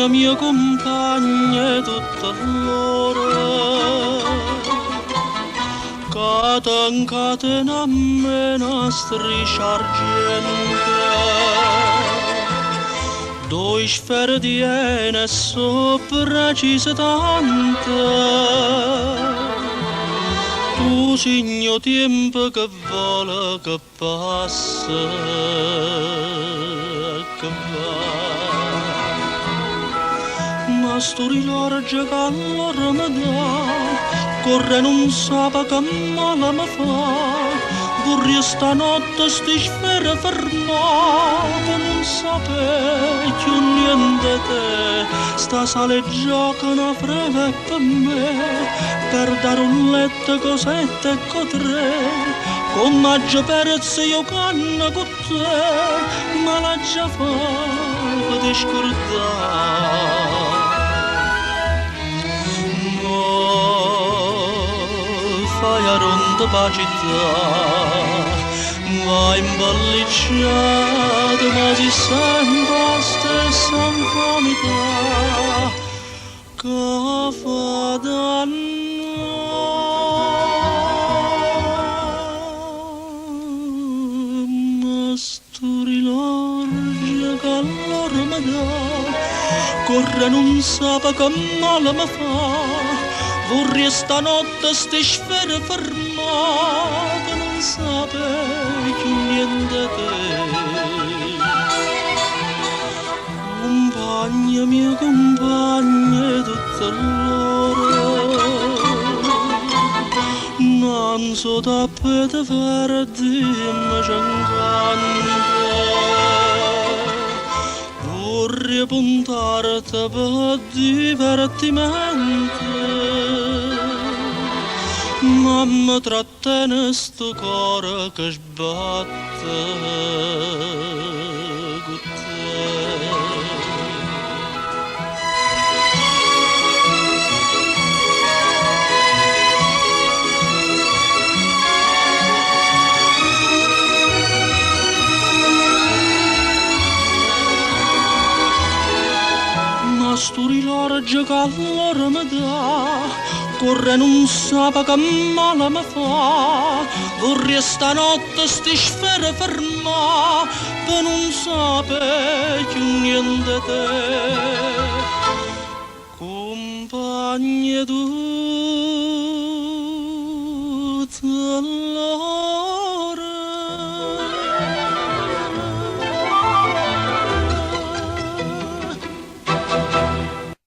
mia compagna tutta l'ora, che incatena a me una striscia argente, due sfere di ene sopra ci se tante. Tu segno tempo che vola, che passa, che va. Ma sto rilarge che allora mi dà, corre non sa che male mi fa. Vorrei stanotte sti sfere fermate, non sape più niente te. Sta sale gioca una freve per me, per dare un letto cosette e cotre. Con maggio perezze io canno con te, ma la già fa di scordare. Fai a ronda pacità, va imballicciato, ma si sente la stessa infamità che fa danno. Ma sto rilarge che allora mi dà, corre non sa che male mi fa. Vorrei stanotte ste sfere fermate, non sape più niente te. Compagna mia compagna tutta l'ora, non so tappete verdi mi c'encanta. Vorrei puntarti per divertimento, ma mi trattene sto cuore che sbatte con te. Ma sto rilarge che allora mi dà, corre non sa che male mi fa. Vorrei stanotte sti sfere ferma, per non sape più niente te. Compagna tutta l'ora.